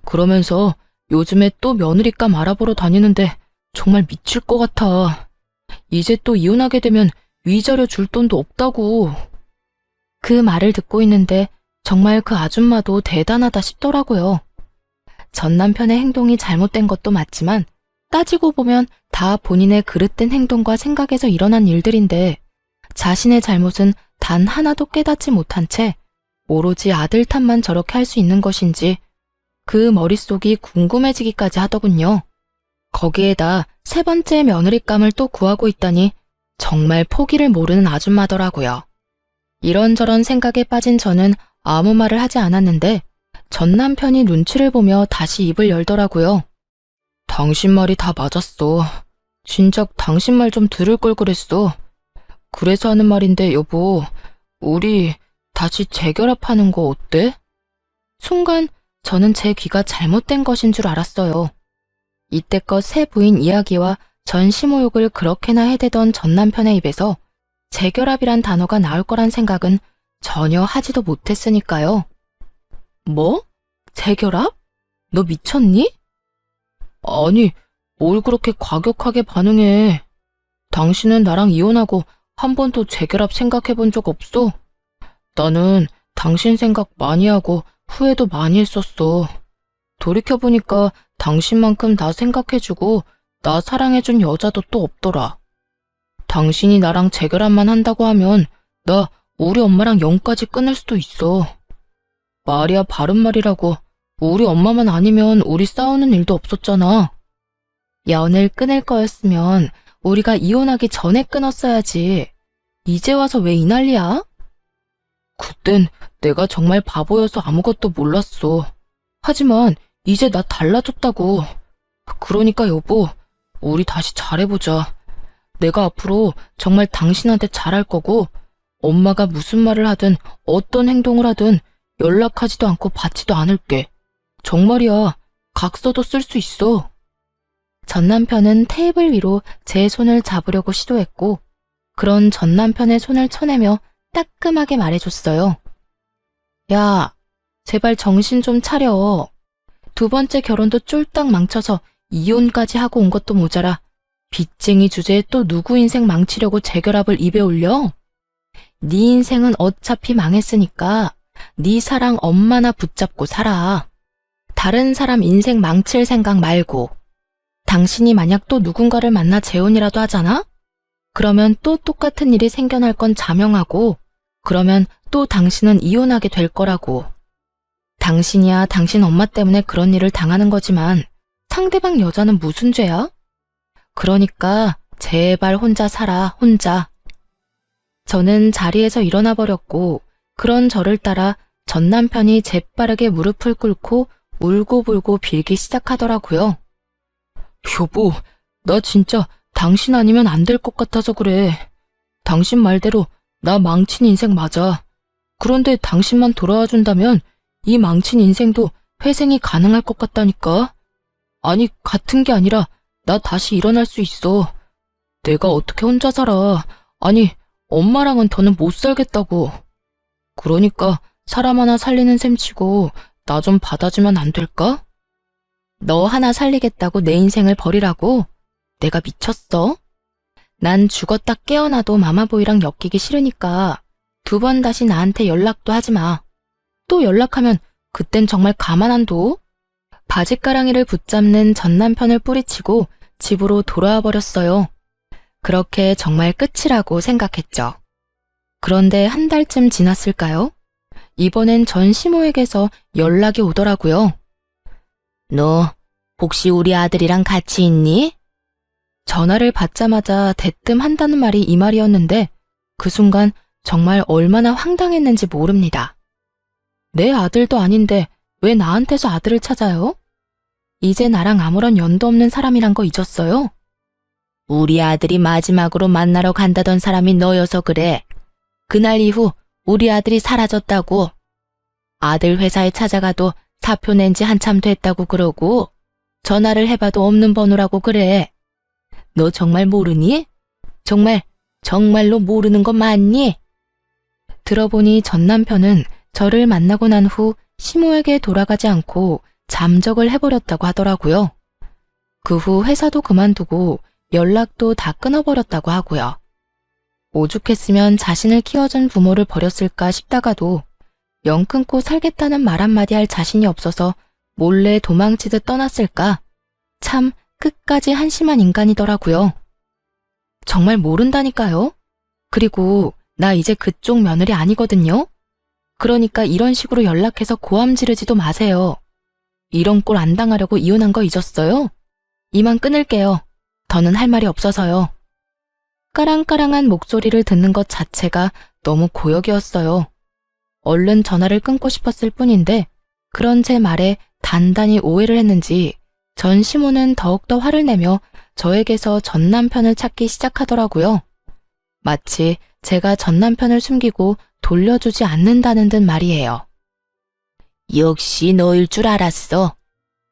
그러면서 요즘에 또 며느리감 알아보러 다니는데 정말 미칠 것 같아. 이제 또 이혼하게 되면 위자료 줄 돈도 없다고. 그 말을 듣고 있는데 정말 그 아줌마도 대단하다 싶더라고요. 전 남편의 행동이 잘못된 것도 맞지만 따지고 보면 다 본인의 그릇된 행동과 생각에서 일어난 일들인데 자신의 잘못은 단 하나도 깨닫지 못한 채 오로지 아들 탓만 저렇게 할 수 있는 것인지 그 머릿속이 궁금해지기까지 하더군요. 거기에다 3번째 며느리감을 또 구하고 있다니 정말 포기를 모르는 아줌마더라고요. 이런저런 생각에 빠진 저는 아무 말을 하지 않았는데 전 남편이 눈치를 보며 다시 입을 열더라고요. 당신 말이 다 맞았어. 진작 당신 말 좀 들을 걸 그랬어. 그래서 하는 말인데 여보, 우리 다시 재결합하는 거 어때? 순간 저는 제 귀가 잘못된 것인 줄 알았어요. 이때껏 새 부인 이야기와 전 시모욕을 그렇게나 해대던 전 남편의 입에서 재결합이란 단어가 나올 거란 생각은 전혀 하지도 못했으니까요. 뭐? 재결합? 너 미쳤니? 아니, 뭘 그렇게 과격하게 반응해. 당신은 나랑 이혼하고 한 번도 재결합 생각해 본 적 없어? 나는 당신 생각 많이 하고 후회도 많이 했었어. 돌이켜보니까 당신만큼 나 생각해주고 나 사랑해준 여자도 또 없더라. 당신이 나랑 재결합만 한다고 하면 나 우리 엄마랑 영까지 끊을 수도 있어. 말이야 바른 말이라고. 우리 엄마만 아니면 우리 싸우는 일도 없었잖아. 연을 끊을 거였으면 우리가 이혼하기 전에 끊었어야지. 이제 와서 왜 이 난리야? 그땐 내가 정말 바보여서 아무것도 몰랐어. 하지만 이제 나 달라졌다고. 그러니까 여보, 우리 다시 잘해보자. 내가 앞으로 정말 당신한테 잘할 거고 엄마가 무슨 말을 하든 어떤 행동을 하든 연락하지도 않고 받지도 않을게. 정말이야. 각서도 쓸 수 있어. 전 남편은 테이블 위로 제 손을 잡으려고 시도했고 그런 전 남편의 손을 쳐내며 따끔하게 말해줬어요. 야, 제발 정신 좀 차려. 2번째 결혼도 쫄딱 망쳐서 이혼까지 하고 온 것도 모자라 빚쟁이 주제에 또 누구 인생 망치려고 재결합을 입에 올려? 네 인생은 어차피 망했으니까 네 사랑 엄마나 붙잡고 살아. 다른 사람 인생 망칠 생각 말고. 당신이 만약 또 누군가를 만나 재혼이라도 하잖아? 그러면 또 똑같은 일이 생겨날 건 자명하고 그러면 또 당신은 이혼하게 될 거라고. 당신이야 당신 엄마 때문에 그런 일을 당하는 거지만 상대방 여자는 무슨 죄야? 그러니까 제발 혼자 살아, 혼자. 저는 자리에서 일어나 버렸고 그런 저를 따라 전 남편이 재빠르게 무릎을 꿇고 울고불고 빌기 시작하더라고요. 여보, 나 진짜 당신 아니면 안 될 것 같아서 그래. 당신 말대로 나 망친 인생 맞아. 그런데 당신만 돌아와 준다면 이 망친 인생도 회생이 가능할 것 같다니까. 아니, 같은 게 아니라 나 다시 일어날 수 있어. 내가 어떻게 혼자 살아. 아니, 엄마랑은 더는 못 살겠다고. 그러니까 사람 하나 살리는 셈 치고 나 좀 받아주면 안 될까? 너 하나 살리겠다고 내 인생을 버리라고? 내가 미쳤어? 난 죽었다 깨어나도 마마보이랑 엮이기 싫으니까 2번 다시 나한테 연락도 하지 마. 또 연락하면 그땐 정말 가만 안 둬? 바짓가랑이를 붙잡는 전 남편을 뿌리치고 집으로 돌아와 버렸어요. 그렇게 정말 끝이라고 생각했죠. 그런데 한 달쯤 지났을까요? 이번엔 전 시모에게서 연락이 오더라고요. 너 혹시 우리 아들이랑 같이 있니? 전화를 받자마자 대뜸 한다는 말이 이 말이었는데 그 순간 정말 얼마나 황당했는지 모릅니다. 내 아들도 아닌데 왜 나한테서 아들을 찾아요? 이제 나랑 아무런 연도 없는 사람이란 거 잊었어요? 우리 아들이 마지막으로 만나러 간다던 사람이 너여서 그래. 그날 이후 우리 아들이 사라졌다고. 아들 회사에 찾아가도 사표 낸 지 한참 됐다고 그러고 전화를 해봐도 없는 번호라고 그래. 너 정말 모르니? 정말로 모르는 거 맞니? 들어보니 전 남편은 저를 만나고 난 후 시모에게 돌아가지 않고 잠적을 해버렸다고 하더라고요. 그 후 회사도 그만두고 연락도 다 끊어버렸다고 하고요. 오죽했으면 자신을 키워준 부모를 버렸을까 싶다가도 영 끊고 살겠다는 말 한마디 할 자신이 없어서 몰래 도망치듯 떠났을까? 참 끝까지 한심한 인간이더라고요. 정말 모른다니까요. 그리고 나 이제 그쪽 며느리 아니거든요. 그러니까 이런 식으로 연락해서 고함 지르지도 마세요. 이런 꼴 안 당하려고 이혼한 거 잊었어요? 이만 끊을게요. 더는 할 말이 없어서요. 까랑까랑한 목소리를 듣는 것 자체가 너무 고역이었어요. 얼른 전화를 끊고 싶었을 뿐인데 그런 제 말에 단단히 오해를 했는지 전 시모는 더욱더 화를 내며 저에게서 전 남편을 찾기 시작하더라고요. 마치 제가 전 남편을 숨기고 돌려주지 않는다는 듯 말이에요. 역시 너일 줄 알았어.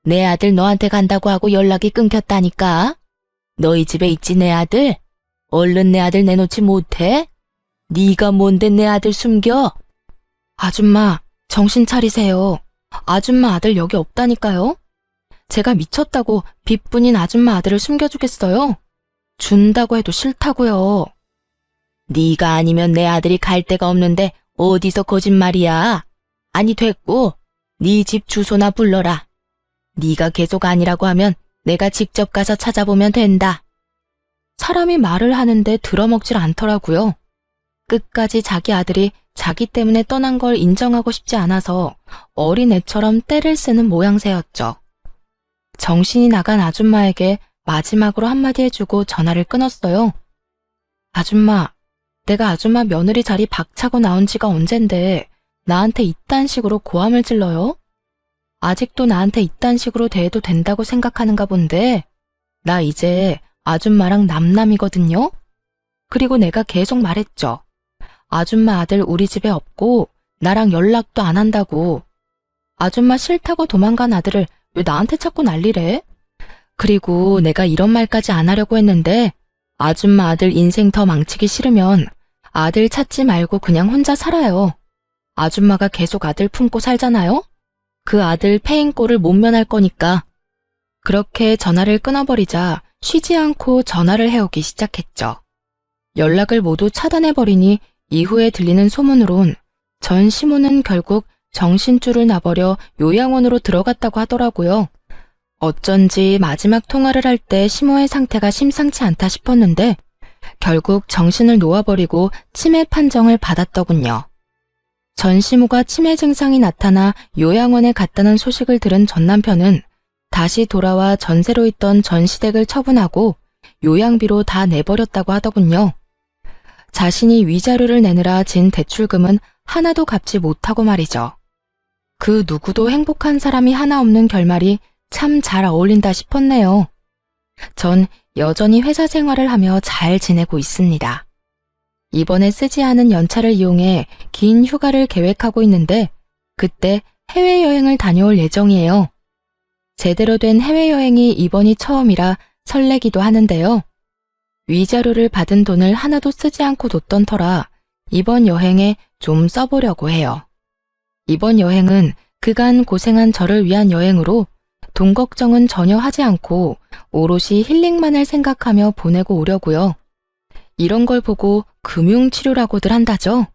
내 아들 너한테 간다고 하고 연락이 끊겼다니까. 너희 집에 있지 내 아들? 얼른 내 아들 내놓지 못해? 네가 뭔데 내 아들 숨겨? 아줌마, 정신 차리세요. 아줌마 아들 여기 없다니까요. 제가 미쳤다고 빚뿐인 아줌마 아들을 숨겨주겠어요? 준다고 해도 싫다고요. 네가 아니면 내 아들이 갈 데가 없는데 어디서 거짓말이야. 아니 됐고 네 집 주소나 불러라. 네가 계속 아니라고 하면 내가 직접 가서 찾아보면 된다. 사람이 말을 하는데 들어먹질 않더라고요. 끝까지 자기 아들이 자기 때문에 떠난 걸 인정하고 싶지 않아서 어린애처럼 떼를 쓰는 모양새였죠. 정신이 나간 아줌마에게 마지막으로 한마디 해주고 전화를 끊었어요. 아줌마, 내가 아줌마 며느리 자리 박차고 나온 지가 언젠데 나한테 이딴 식으로 고함을 질러요? 아직도 나한테 이딴 식으로 대해도 된다고 생각하는가 본데 나 이제 아줌마랑 남남이거든요? 그리고 내가 계속 말했죠. 아줌마 아들 우리 집에 없고 나랑 연락도 안 한다고. 아줌마 싫다고 도망간 아들을 왜 나한테 자꾸 난리래? 그리고 내가 이런 말까지 안 하려고 했는데 아줌마 아들 인생 더 망치기 싫으면 아들 찾지 말고 그냥 혼자 살아요. 아줌마가 계속 아들 품고 살잖아요? 그 아들 패인 꼴을 못 면할 거니까. 그렇게 전화를 끊어버리자 쉬지 않고 전화를 해오기 시작했죠. 연락을 모두 차단해버리니 이후에 들리는 소문으론 전 시모는 결국 정신줄을 놔버려 요양원으로 들어갔다고 하더라고요. 어쩐지 마지막 통화를 할 때 시모의 상태가 심상치 않다 싶었는데 결국 정신을 놓아버리고 치매 판정을 받았더군요. 전 시모가 치매 증상이 나타나 요양원에 갔다는 소식을 들은 전 남편은 다시 돌아와 전세로 있던 전시댁을 처분하고 요양비로 다 내버렸다고 하더군요. 자신이 위자료를 내느라 진 대출금은 하나도 갚지 못하고 말이죠. 그 누구도 행복한 사람이 하나 없는 결말이 참 잘 어울린다 싶었네요. 전 여전히 회사 생활을 하며 잘 지내고 있습니다. 이번에 쓰지 않은 연차를 이용해 긴 휴가를 계획하고 있는데 그때 해외여행을 다녀올 예정이에요. 제대로 된 해외여행이 이번이 처음이라 설레기도 하는데요. 위자료를 받은 돈을 하나도 쓰지 않고 뒀던 터라 이번 여행에 좀 써보려고 해요. 이번 여행은 그간 고생한 저를 위한 여행으로 돈 걱정은 전혀 하지 않고 오롯이 힐링만을 생각하며 보내고 오려고요. 이런 걸 보고 금융치료라고들 한다죠.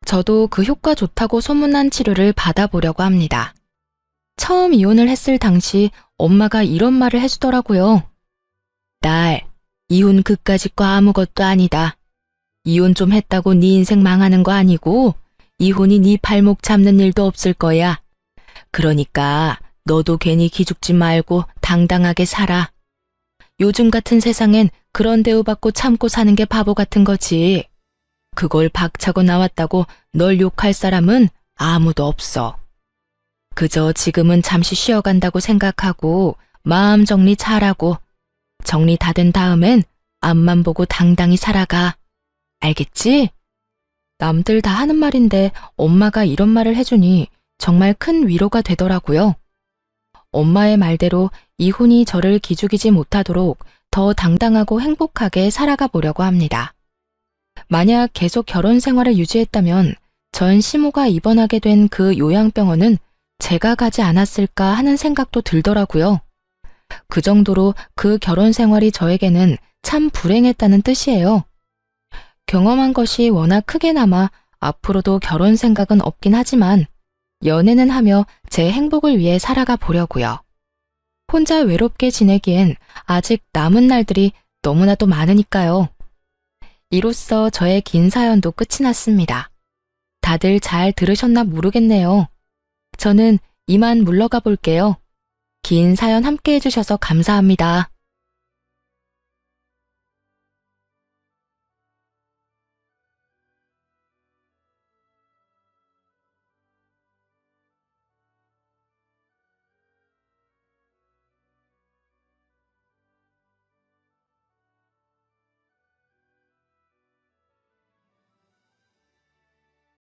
저도 그 효과 좋다고 소문난 치료를 받아보려고 합니다. 처음 이혼을 했을 당시 엄마가 이런 말을 해주더라고요. 딸, 이혼 그까짓 거 아무것도 아니다. 이혼 좀 했다고 네 인생 망하는 거 아니고 이혼이 네 발목 잡는 일도 없을 거야. 그러니까 너도 괜히 기죽지 말고 당당하게 살아. 요즘 같은 세상엔 그런 대우받고 참고 사는 게 바보 같은 거지. 그걸 박차고 나왔다고 널 욕할 사람은 아무도 없어. 그저 지금은 잠시 쉬어간다고 생각하고 마음 정리 잘하고 정리 다 된 다음엔 앞만 보고 당당히 살아가. 알겠지? 남들 다 하는 말인데 엄마가 이런 말을 해주니 정말 큰 위로가 되더라고요. 엄마의 말대로 이혼이 저를 기죽이지 못하도록 더 당당하고 행복하게 살아가 보려고 합니다. 만약 계속 결혼 생활을 유지했다면 전 시모가 입원하게 된 그 요양병원은 제가 가지 않았을까 하는 생각도 들더라고요. 그 정도로 그 결혼 생활이 저에게는 참 불행했다는 뜻이에요. 경험한 것이 워낙 크게 남아 앞으로도 결혼 생각은 없긴 하지만 연애는 하며 제 행복을 위해 살아가 보려고요. 혼자 외롭게 지내기엔 아직 남은 날들이 너무나도 많으니까요. 이로써 저의 긴 사연도 끝이 났습니다. 다들 잘 들으셨나 모르겠네요. 저는 이만 물러가 볼게요. 긴 사연 함께 해주셔서 감사합니다.